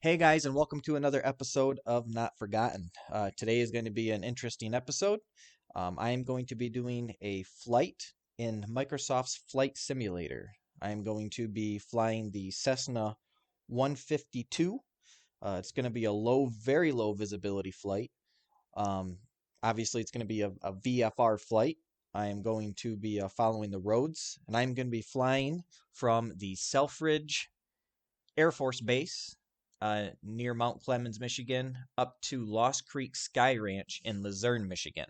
Hey guys, and welcome to another episode of Not Forgotten. Today is going to be an interesting episode. I am going to be doing a flight in Microsoft's Flight Simulator. I am going to be flying the Cessna 152. It's going to be a very low visibility flight. Um, Obviously, it's going to be a VFR flight. I am going to be following the roads, and I'm going to be flying from the Selfridge Air Force Base near Mount Clemens, Michigan, up to Lost Creek Sky Ranch in Luzerne, Michigan.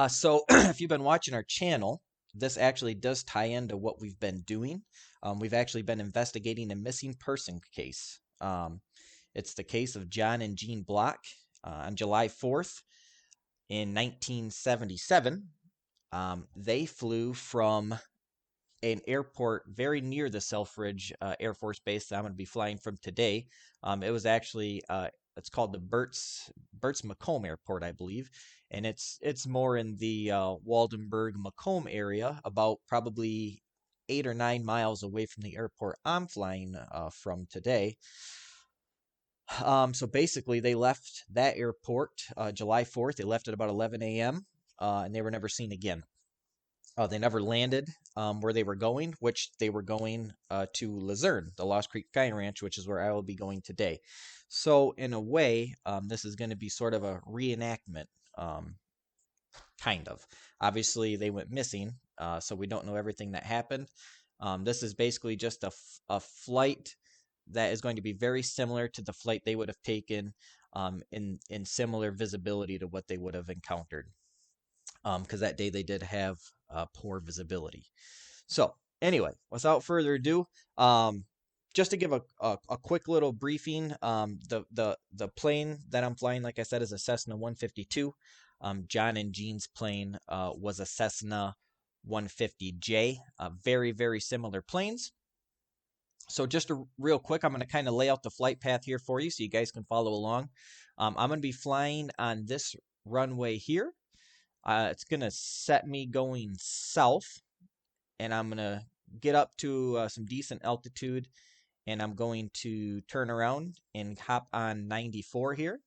So if you've been watching our channel, this actually does tie into what we've been doing. We've actually been investigating a missing person case. It's the case of John and Jean Block on July 4th in 1977. They flew from an airport very near the Selfridge Air Force Base that I'm going to be flying from today. It was actually it's called the Burt's Macomb Airport, I believe, and it's more in the Waldenburg Macomb area, about probably 8 or 9 miles away from the airport I'm flying from today. So basically, they left that airport July 4th. They left at about 11 a.m. And they were never seen again. They never landed where they were going, which they were going to Luzerne, the Lost Creek Sky Ranch, which is where I will be going today. So in a way, this is going to be sort of a reenactment, kind of. Obviously, they went missing, so we don't know everything that happened. This is basically just a flight that is going to be very similar to the flight they would have taken in similar visibility to what they would have encountered. Because that day they did have poor visibility. So anyway, without further ado, just to give a quick little briefing, the plane that I'm flying, like I said, is a Cessna 152. John and Jean's plane was a Cessna 150J. Very similar planes. So just real quick, I'm going to kind of lay out the flight path here for you so you guys can follow along. I'm going to be flying on this runway here. It's going to set me going south, and I'm going to get up to some decent altitude, and I'm going to turn around and hop on 94 here.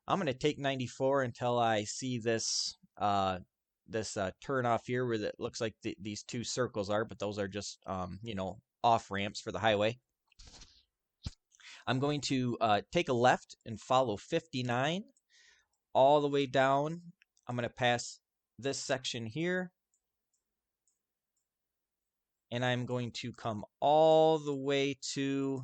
I'm going to take 94 until I see this turn off here where it looks like these two circles are, but those are just off ramps for the highway. I'm going to take a left and follow 59 all the way down. I'm going to pass this section here, and I'm going to come all the way to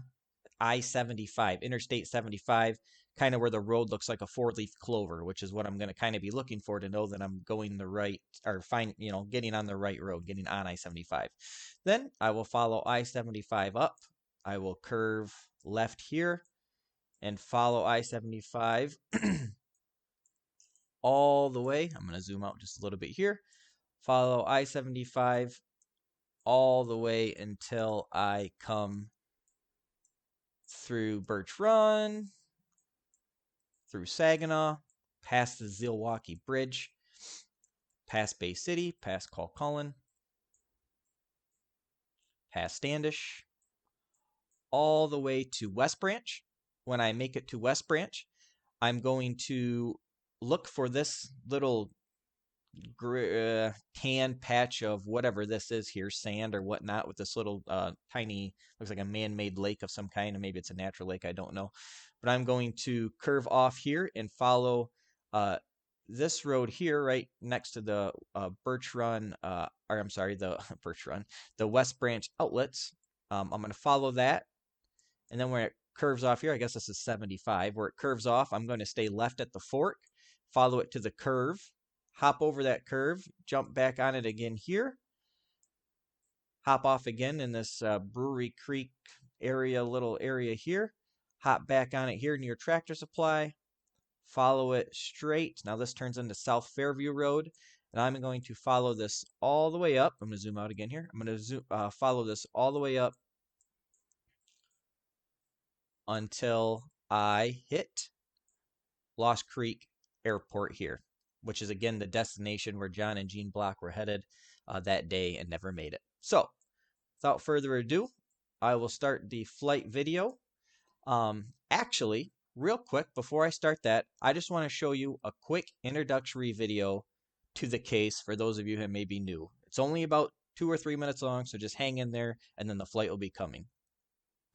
I-75, Interstate 75, kind of where the road looks like a four-leaf clover, which is what I'm going to kind of be looking for to know that I'm going the right, or getting on the right road, getting on I-75. Then I will follow I-75 up. I will curve left here and follow I-75 all the way. I'm going to zoom out just a little bit here. Follow I-75 all the way until I come through Birch Run, through Saginaw, past the Zilwaukee Bridge, past Bay City, past Culcullen, past Standish, all the way to West Branch. When I make it to West Branch, I'm going to look for this little tan patch of whatever this is here, sand or whatnot, with this little tiny, looks like a man-made lake of some kind, and maybe it's a natural lake, I don't know. But I'm going to curve off here and follow this road here right next to the Birch Run, the Birch Run, the West Branch outlets. I'm going to follow that, and then where it curves off here, I guess this is 75, where it curves off, I'm going to stay left at the fork, follow it to the curve, hop over that curve, jump back on it again here, hop off again in this Brewery Creek little area here, hop back on it here near Tractor Supply, follow it straight. Now this turns into South Fairview Road, and I'm going to follow this all the way up. I'm going to zoom out again here. I'm going to follow this all the way up until I hit Lost Creek Airport here, which is again the destination where John and Jean Block were headed that day and never made it. So, without further ado, I will start the flight video. Actually, real quick, before I start that, I just want to show you a quick introductory video to the case for those of you who may be new. It's only about 2 or 3 minutes long, so just hang in there, and then the flight will be coming.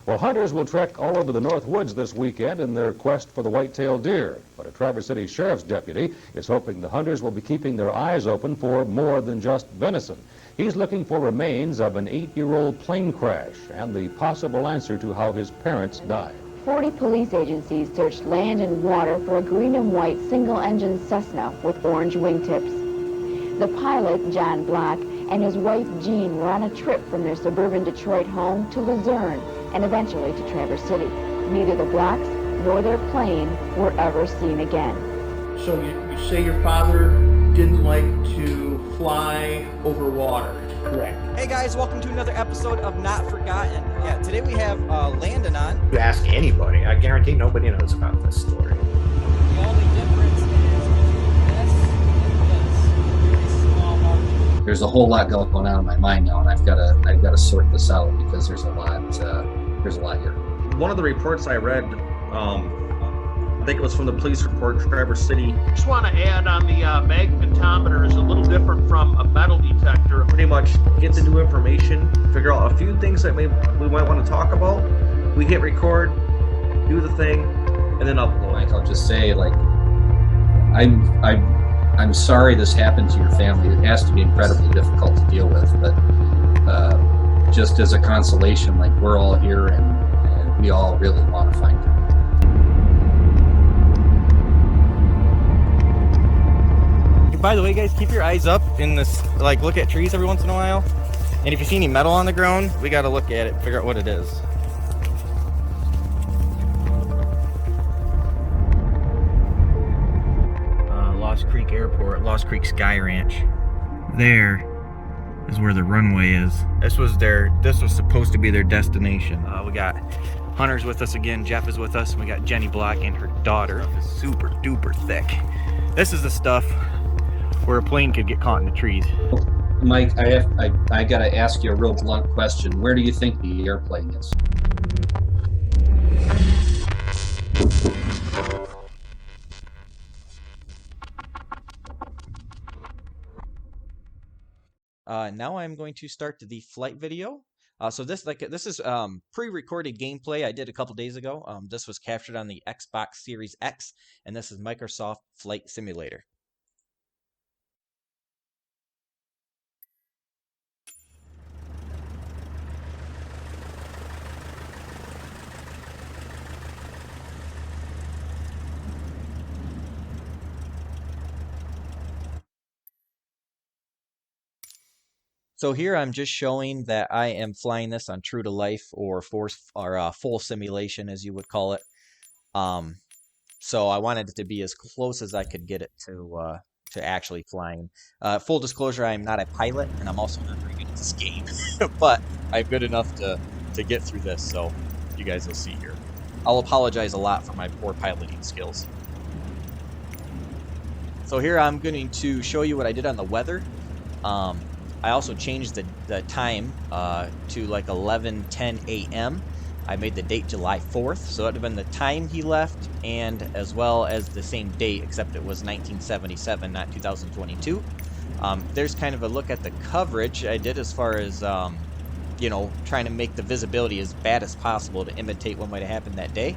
Well, hunters will trek all over the North Woods this weekend in their quest for the white-tailed deer. But a Traverse City Sheriff's deputy is hoping the hunters will be keeping their eyes open for more than just venison. He's looking for remains of an 8-year-old plane crash and the possible answer to how his parents died. 40 police agencies searched land and water for a green and white single-engine Cessna with orange wingtips. The pilot, John Black, and his wife, Jean, were on a trip from their suburban Detroit home to Luzerne and eventually to Traverse City. Neither the Blacks nor their plane were ever seen again. So you say your father didn't like to fly over water, correct? Hey guys, welcome to another episode of Not Forgotten. Yeah, today we have Landon on. You ask anybody, I guarantee nobody knows about this story. The only difference is between this and this. Very small margin. There's a whole lot going on in my mind now, and I've got to sort this out because there's a lot here. One of the reports I read, I think it was from the police report, Traverse City. Just want to add on the magnetometer is a little different from a metal detector. Pretty much get the new information, figure out a few things that we might want to talk about. We hit record, do the thing, and then upload. Mike, I'll just say, like, I'm sorry this happened to your family. It has to be incredibly difficult to deal with, but just as a consolation, like, we're all here and we all really want to find him. By the way, guys, keep your eyes up in this, like, look at trees every once in a while. And if you see any metal on the ground, we got to look at it, figure out what it is. Lost Creek Airport, Lost Creek Sky Ranch. There is where the runway is. This was supposed to be their destination. We got hunters with us again. Jeff is with us. We got Jenny Black and her daughter. It's super duper thick. This is the stuff where a plane could get caught in the trees. Mike, I gotta ask you a real blunt question. Where do you think the airplane is? Now I'm going to start the flight video. So this is pre-recorded gameplay I did a couple days ago. This was captured on the Xbox Series X, and this is Microsoft Flight Simulator. So here I'm just showing that I am flying this on true to life or full simulation, as you would call it. So I wanted it to be as close as I could get it to actually flying. Full disclosure, I'm not a pilot, and I'm also not very good at this game, but I'm good enough to get through this. So you guys will see here. I'll apologize a lot for my poor piloting skills. So here I'm going to show you what I did on the weather. I also changed the time to like 11:10 a.m. I made the date July 4th, so that would have been the time he left, and as well as the same date, except it was 1977, not 2022. There's kind of a look at the coverage I did as far as, trying to make the visibility as bad as possible to imitate what might have happened that day.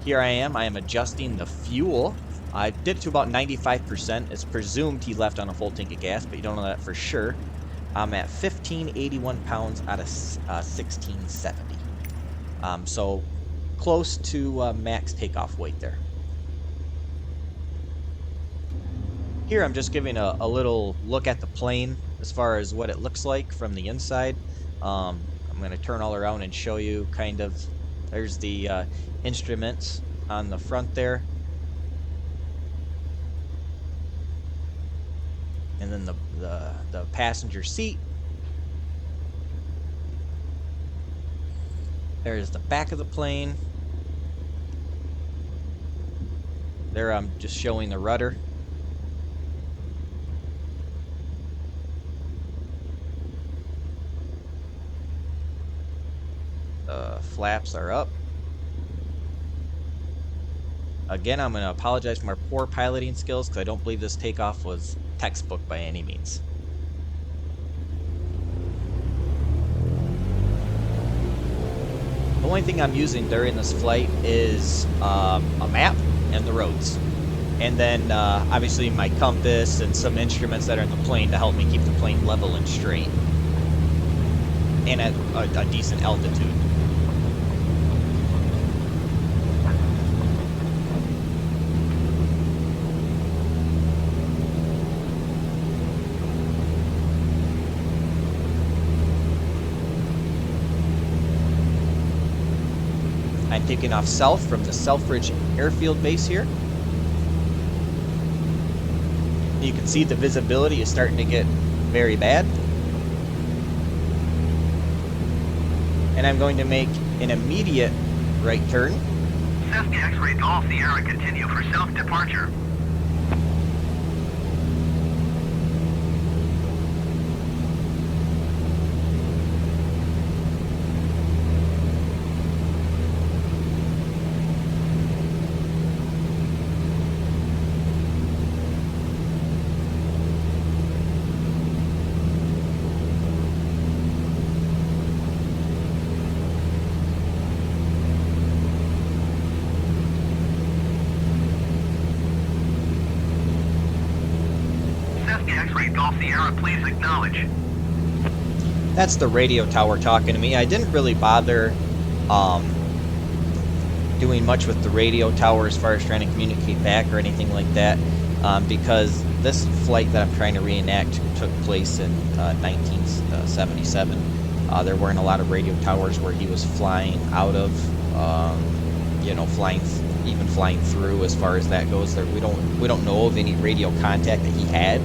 Here I am adjusting the fuel. I did it to about 95%. It's presumed he left on a full tank of gas, but you don't know that for sure. I'm at 1,581 pounds out of 1,670. So close to max takeoff weight there. Here I'm just giving a little look at the plane as far as what it looks like from the inside. I'm going to turn all around and show you kind of, there's the instruments on the front there. And then the passenger seat. There's the back of the plane. There I'm just showing the rudder. The flaps are up. Again, I'm going to apologize for my poor piloting skills because I don't believe this takeoff was textbook by any means. The only thing I'm using during this flight is a map and the roads. And then obviously my compass and some instruments that are in the plane to help me keep the plane level and straight. And at a decent altitude. I'm taking off south from the Selfridge Airfield Base here. You can see the visibility is starting to get very bad. And I'm going to make an immediate right turn. Cessna X-ray Golf Sierra, continue for self-departure. X-ray Golf Sierra, please acknowledge. That's the radio tower talking to me. I didn't really bother doing much with the radio tower as far as trying to communicate back or anything like that, because this flight that I'm trying to reenact took place in 1977. There weren't a lot of radio towers where he was flying out of, flying through as far as that goes. We don't know of any radio contact that he had.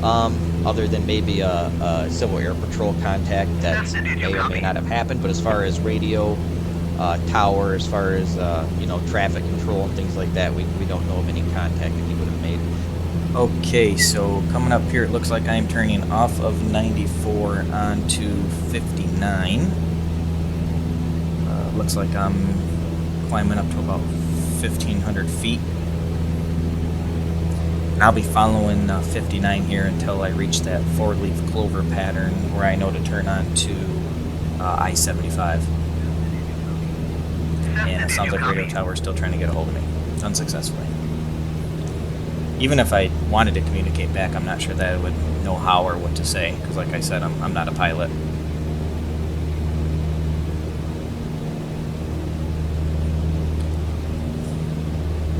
Other than maybe a Civil Air Patrol contact that may or may not have happened. But as far as radio tower, as far as traffic control and things like that, we don't know of any contact that he would have made. Okay, so coming up here, it looks like I'm turning off of 94 onto 59. Looks like I'm climbing up to about 1,500 feet. And I'll be following 59 here until I reach that four-leaf clover pattern where I know to turn on to I-75. And it sounds like radio tower is still trying to get a hold of me, unsuccessfully. Even if I wanted to communicate back, I'm not sure that I would know how or what to say, because like I said, I'm not a pilot.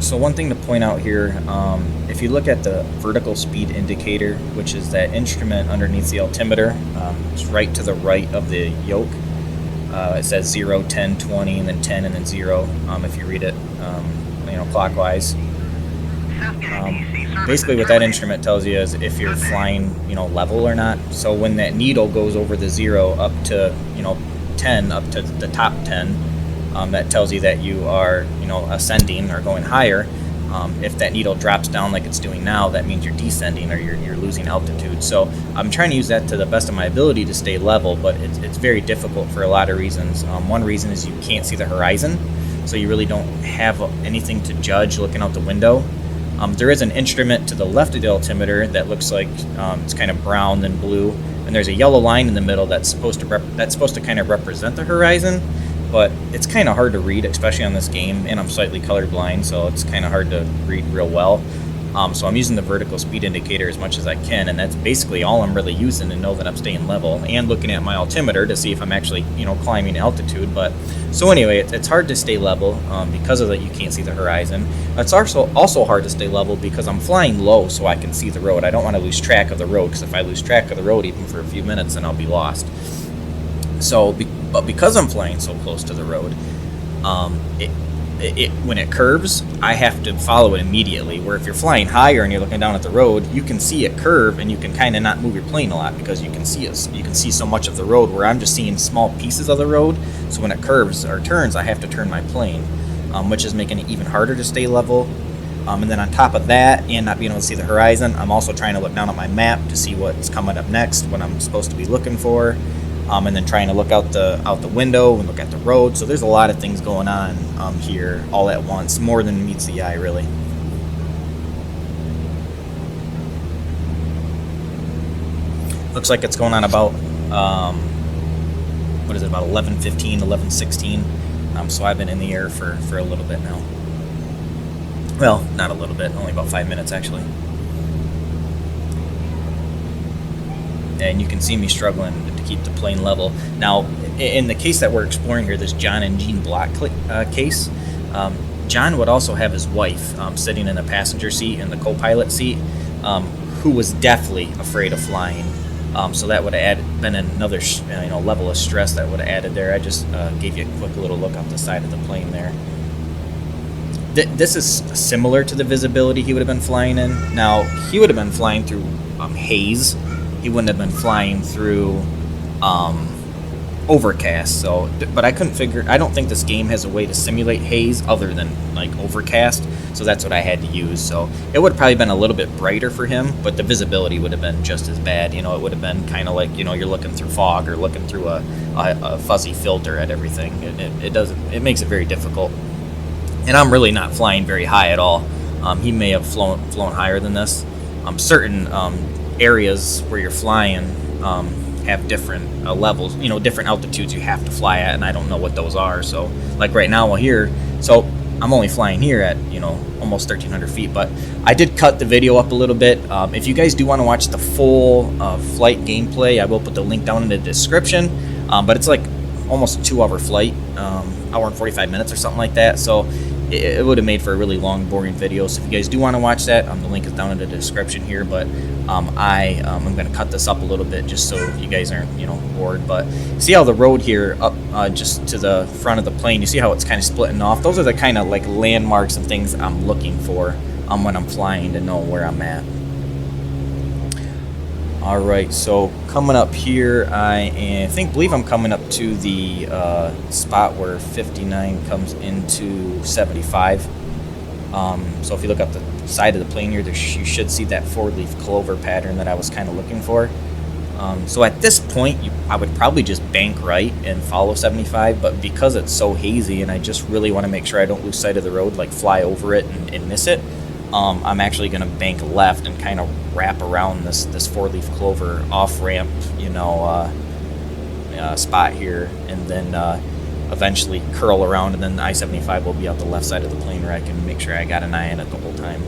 So one thing to point out here, if you look at the vertical speed indicator, which is that instrument underneath the altimeter, it's right to the right of the yoke. It says 0, 10, 20, and then 10, and then 0, if you read it clockwise. Basically what that instrument tells you is if you're flying level or not. So when that needle goes over the 0 up to 10, up to the top 10, that tells you that you are ascending or going higher. If that needle drops down like it's doing now, that means you're descending or you're losing altitude. So I'm trying to use that to the best of my ability to stay level, but it's very difficult for a lot of reasons. One reason is you can't see the horizon, so you really don't have anything to judge looking out the window. There is an instrument to the left of the altimeter that looks like it's kind of brown and blue, and there's a yellow line in the middle that's supposed to kind of represent the horizon. But it's kind of hard to read, especially on this game, and I'm slightly colorblind, so it's kind of hard to read real well. So I'm using the vertical speed indicator as much as I can, and that's basically all I'm really using to know that I'm staying level, and looking at my altimeter to see if I'm actually, climbing altitude. But so anyway, it's hard to stay level because of that. You can't see the horizon. It's also hard to stay level because I'm flying low, so I can see the road. I don't want to lose track of the road, because if I lose track of the road even for a few minutes, then I'll be lost. So, but because I'm flying so close to the road, when it curves, I have to follow it immediately. Where if you're flying higher and you're looking down at the road, you can see it curve and you can kind of not move your plane a lot because you can see so much of the road. Where I'm just seeing small pieces of the road, so when it curves or turns, I have to turn my plane, which is making it even harder to stay level. And then on top of that, and not being able to see the horizon, I'm also trying to look down at my map to see what's coming up next, what I'm supposed to be looking for. and then trying to look out the window and look at the road. So there's a lot of things going on here all at once, more than meets the eye, really. Looks like it's going on about what is it, about 11:15, 11:16. So I've been in the air for a little bit now. Well, not a little bit, only about 5 minutes actually. And you can see me struggling to keep the plane level. Now, in the case that we're exploring here, this John and Jean Block case, John would also have his wife sitting in the passenger seat in the co-pilot seat, who was deathly afraid of flying. So that would have been another level of stress that would have added there. I just gave you a quick little look off the side of the plane there. This is similar to the visibility he would have been flying in. Now, he would have been flying through haze. He wouldn't have been flying through overcast. So, but I couldn't figure. I don't think this game has a way to simulate haze other than like overcast. So that's what I had to use. So it would have probably been a little bit brighter for him, but the visibility would have been just as bad. You know, it would have been kind of like, you know, you're looking through fog or looking through a fuzzy filter at everything. It makes it very difficult. And I'm really not flying very high at all. He may have flown higher than this. Certain areas where you're flying have different levels, you know, different altitudes you have to fly at, and I don't know what those are. So, like right now, here, so I'm only flying here at, you know, almost 1,300 feet. But I did cut the video up a little bit. If you guys do want to watch the full flight gameplay, I will put the link down in the description. But it's like almost a 2-hour flight, hour and 45 minutes or something like that. So it would have made for a really long, boring video. So if you guys do want to watch that, the link is down in the description here. But I'm going to cut this up a little bit just so you guys aren't, you know, bored. But see how the road here up just to the front of the plane, you see how it's kind of splitting off? Those are the kind of like landmarks and things I'm looking for when I'm flying to know where I'm at. All right, so coming up here, I believe I'm coming up to the spot where 59 comes into 75. So if you look up the side of the plane here, you should see that 4-leaf clover pattern that I was kind of looking for. So at this point, I would probably just bank right and follow 75, but because it's so hazy and I just really want to make sure I don't lose sight of the road, like fly over it and miss it, I'm actually going to bank left and kind of wrap around this 4-leaf clover off-ramp, you know, spot here, and then eventually curl around, and then I-75 will be out the left side of the plane where I can make sure I got an eye on it the whole time.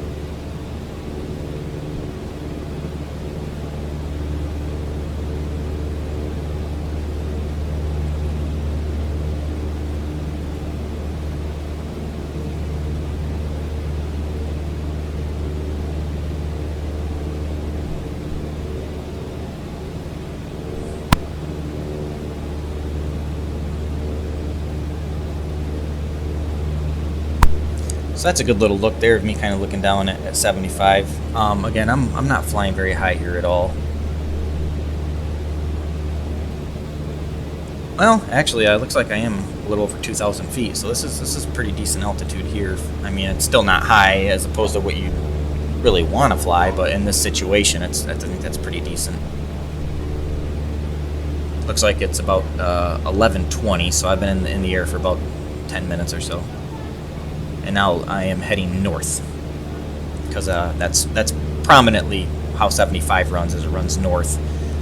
So that's a good little look there of me kind of looking down at 75. Again, I'm not flying very high here at all. Well, actually, it looks like I am a little over 2,000 feet. So this is pretty decent altitude here. I mean, it's still not high as opposed to what you really want to fly, but in this situation, I think that's pretty decent. Looks like it's about 11:20, so I've been in the air for about 10 minutes or so. And now I am heading north, because that's prominently how 75 runs, as it runs north,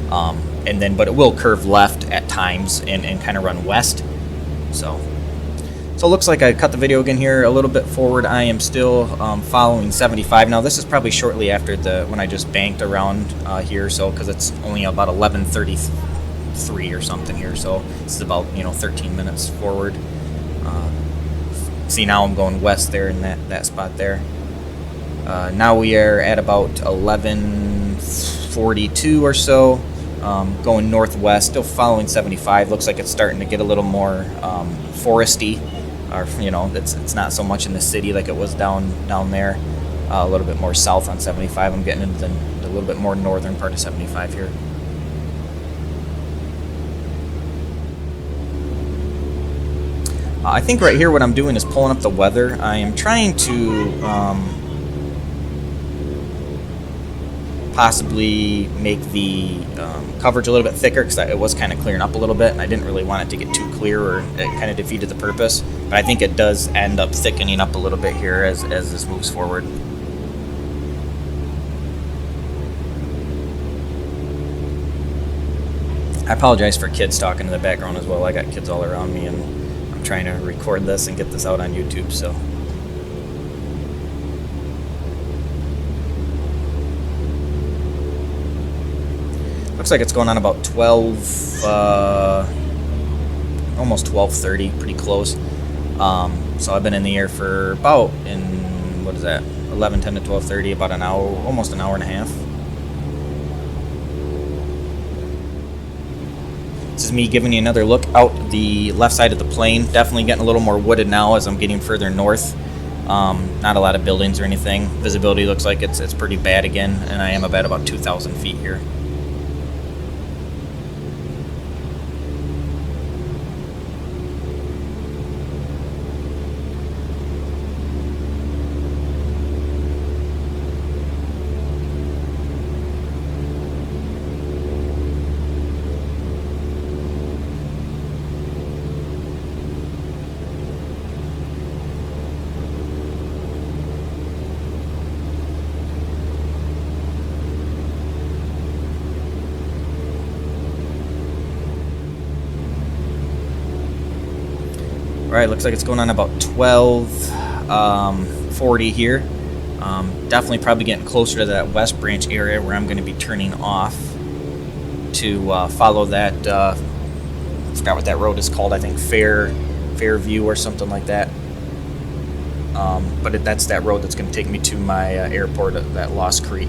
but it will curve left at times and kind of run west. So it looks like I cut the video again here a little bit forward. I am still following 75. Now this is probably shortly after when I just banked around here, so because it's only about 11:33 or something here, so this is about 13 minutes forward. See, now I'm going west there in that spot there. Now we are at about 11:42 or so, going northwest, still following 75. Looks like it's starting to get a little more foresty, or it's not so much in the city like it was down there. A little bit more south on 75. I'm getting into the little bit more northern part of 75 here. I think right here what I'm doing is pulling up the weather. I am trying to possibly make the coverage a little bit thicker, because it was kind of clearing up a little bit, and I didn't really want it to get too clear, or it kind of defeated the purpose. But I think it does end up thickening up a little bit here as this moves forward. I apologize for kids talking in the background as well. I got kids all around me, and I'm trying to record this and get this out on YouTube, so. Looks like it's going on about 12, almost 12:30, pretty close. So I've been in the air for about, what is that, 11:10 to 12:30, about an hour, almost an hour and a half. This is me giving you another look out the left side of the plane. Definitely getting a little more wooded now as I'm getting further north. Not a lot of buildings or anything. Visibility looks like it's pretty bad again, and I am about 2,000 feet here. Alright, looks like it's going on about 12:40 here. Definitely probably getting closer to that West Branch area where I'm going to be turning off to follow that, I forgot what that road is called, I think Fairview or something like that. But that's that road that's going to take me to my airport at that Lost Creek.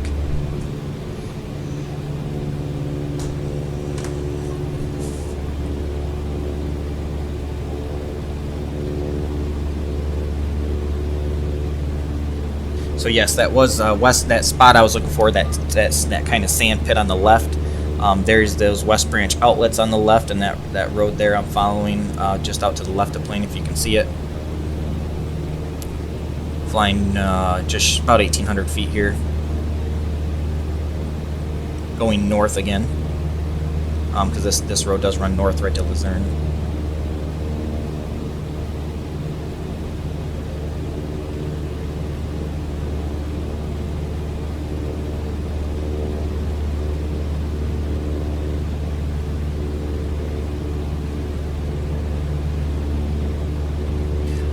So yes, that was that spot I was looking for, that kind of sand pit on the left. There's those West Branch outlets on the left, and that road there I'm following just out to the left of the plane, if you can see it. Flying just about 1,800 feet here. Going north again, because this road does run north right to Luzerne.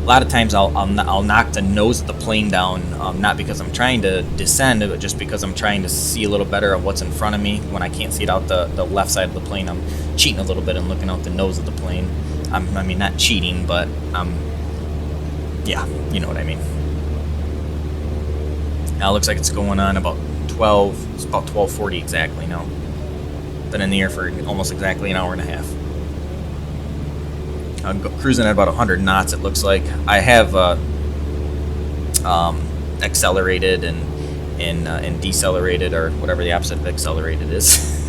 A lot of times I'll knock the nose of the plane down, not because I'm trying to descend, but just because I'm trying to see a little better of what's in front of me. When I can't see it out the left side of the plane, I'm cheating a little bit and looking out the nose of the plane. I mean, not cheating, but yeah, you know what I mean. Now it looks like it's going on about 12, it's about 12:40 exactly now. Been in the air for almost exactly an hour and a half. I'm cruising at about 100 knots, it looks like. I have accelerated and decelerated, or whatever the opposite of accelerated is,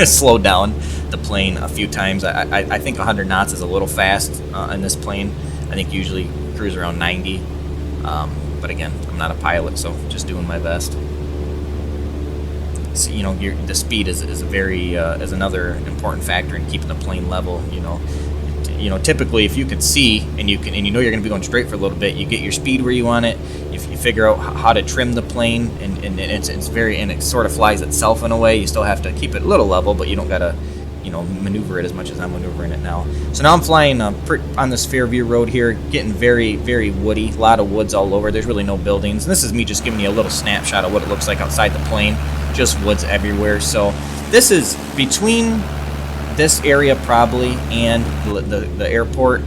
slowed down the plane a few times. I think 100 knots is a little fast in this plane. I think usually cruise around 90. But again, I'm not a pilot, so just doing my best. So, you know, the speed is another important factor in keeping the plane level. You know, typically if you can see and you know you're going to be going straight for a little bit, you get your speed where you want it. If you figure out how to trim the plane, and it sort of flies itself in a way. You still have to keep it a little level, but you don't gotta, maneuver it as much as I'm maneuvering it now. So now I'm flying on this Fairview road here, getting very, very woody. A lot of woods all over. There's really no buildings. And this is me just giving you a little snapshot of what it looks like outside the plane. Just woods everywhere. So this is between this area probably and the airport,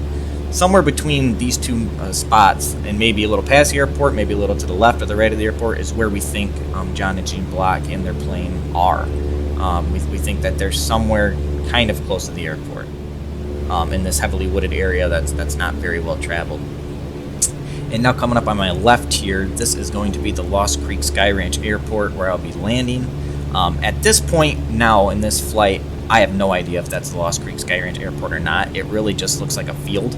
somewhere between these two spots, and maybe a little past the airport, maybe a little to the left or the right of the airport, is where we think John and Jean Block and their plane are. We think that they're somewhere kind of close to the airport, in this heavily wooded area that's not very well traveled. And now coming up on my left here, this is going to be the Lost Creek Sky Ranch Airport, where I'll be landing. At this point now in this flight, I have no idea if that's the Lost Creek Sky Ranch Airport or not. It really just looks like a field,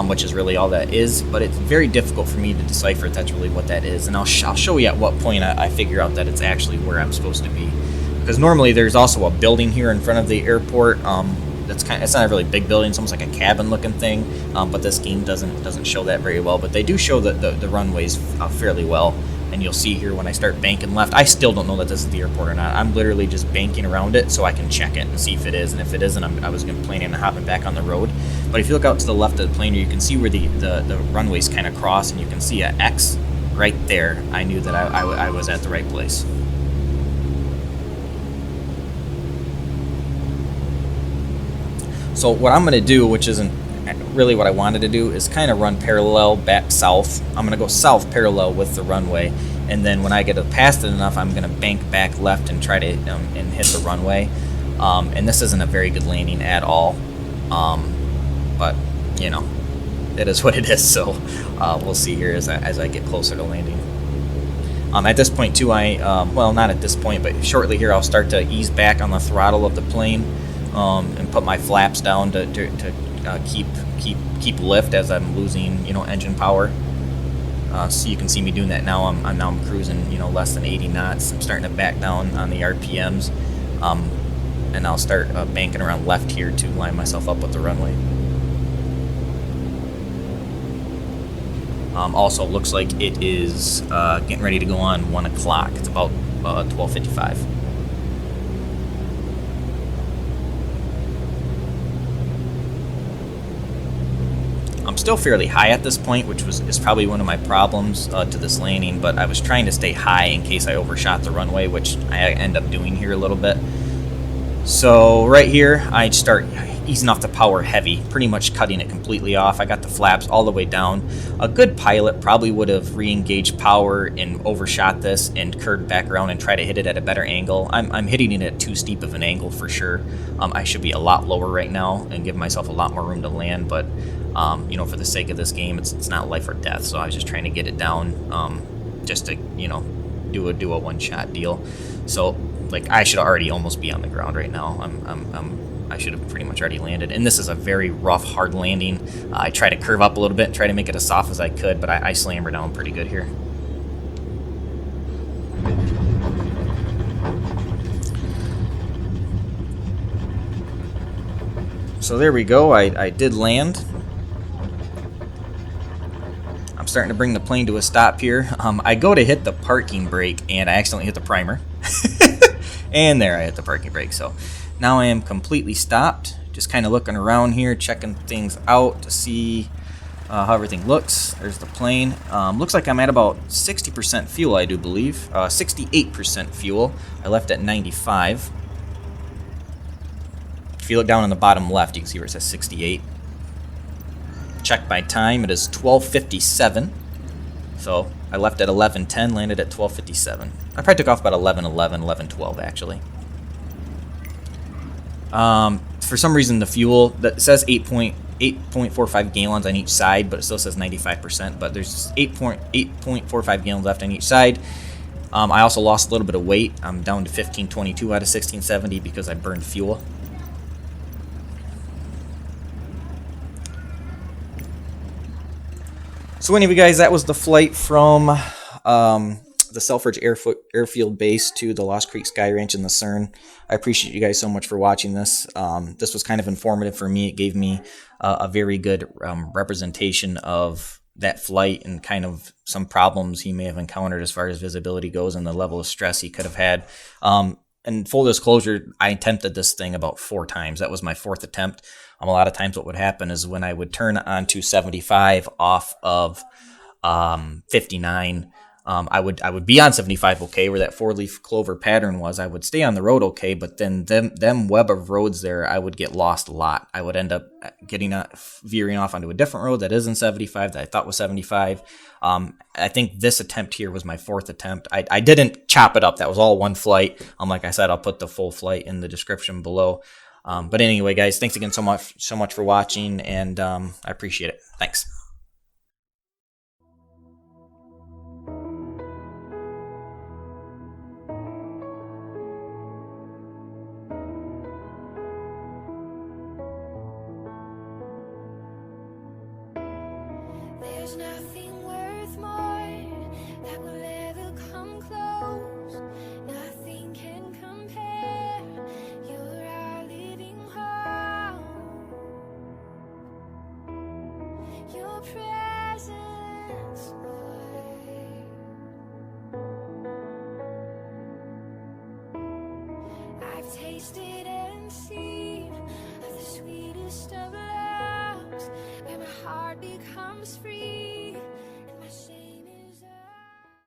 which is really all that is. But it's very difficult for me to decipher if that's really what that is. And I'll show you at what point I figure out that it's actually where I'm supposed to be. because normally there's also a building here in front of the airport. It's not a really big building. It's almost like a cabin looking thing, but this game doesn't show that very well. But they do show the runways fairly well. And you'll see here when I start banking left, I still don't know that this is the airport or not. I'm literally just banking around it so I can check it and see if it is. And if it isn't, I was planning on hopping back on the road. But if you look out to the left of the plane, you can see where the runways kind of cross, and you can see an X right there. I knew that I was at the right place. So what I'm going to do, which isn't really what I wanted to do, is kind of run parallel back south. I'm going to go south parallel with the runway, and then when I get past it enough, I'm going to bank back left and try to and hit the runway. And this isn't a very good landing at all, but you know, it is what it is. So we'll see here as I get closer to landing. At this point too, well, not at this point, but shortly here, I'll start to ease back on the throttle of the plane and put my flaps down to keep lift as I'm losing, engine power. So you can see me doing that now. I'm cruising, less than 80 knots. I'm starting to back down on the RPMs, and I'll start banking around left here to line myself up with the runway. Also, looks like it is getting ready to go on 1 o'clock. It's about 12:55. I'm still fairly high at this point, which is probably one of my problems to this landing, but I was trying to stay high in case I overshot the runway, which I end up doing here a little bit. So right here, I start easing off the power heavy, pretty much cutting it completely off. I got the flaps all the way down. A good pilot probably would have re-engaged power and overshot this and curved back around and try to hit it at a better angle. I'm hitting it at too steep of an angle for sure. I should be a lot lower right now and give myself a lot more room to land, but for the sake of this game, it's not life or death. So I was just trying to get it down, just to do a one-shot deal. So like I should already almost be on the ground right now. I should have pretty much already landed. And this is a very rough, hard landing. I try to curve up a little bit and try to make it as soft as I could, but I slam her down pretty good here. So there we go. I did land. I'm starting to bring the plane to a stop here. I go to hit the parking brake and I accidentally hit the primer. And there I hit the parking brake. So now I am completely stopped. Just kind of looking around here, checking things out to see how everything looks. There's the plane. Looks like I'm at about 60% fuel, I do believe. 68% fuel. I left at 95. If you look down on the bottom left, you can see where it says 68. Check my time. It is 12:57. So I left at 11:10, landed at 12:57. I probably took off about 11:11, 11:12 actually. For some reason, the fuel that says 8.45 gallons on each side, but it still says 95%. But there's 8.45 gallons left on each side. I also lost a little bit of weight. I'm down to 1522 out of 1670 because I burned fuel. So anyway, guys, that was the flight from the Selfridge Airfield Base to the Lost Creek Sky Ranch in the CERN. I appreciate you guys so much for watching this. This was kind of informative for me. It gave me a very good representation of that flight and kind of some problems he may have encountered as far as visibility goes and the level of stress he could have had. And full disclosure, I attempted this thing about 4 times. That was my 4th attempt. A lot of times what would happen is when I would turn onto 75 off of 59, I would be on 75 okay, where that 4-leaf clover pattern was. I would stay on the road okay, but then them web of roads there, I would get lost a lot. I would end up veering off onto a different road that isn't 75 that I thought was 75. I think this attempt here was my 4th attempt. I didn't chop it up. That was all one flight. Like I said, I'll put the full flight in the description below. But anyway, guys, thanks again so much for watching, and I appreciate it. Thanks. There's nothing worth more that will ever come close. Nothing can compare. tasted and seen of the sweetest of loves, where my heart becomes free and my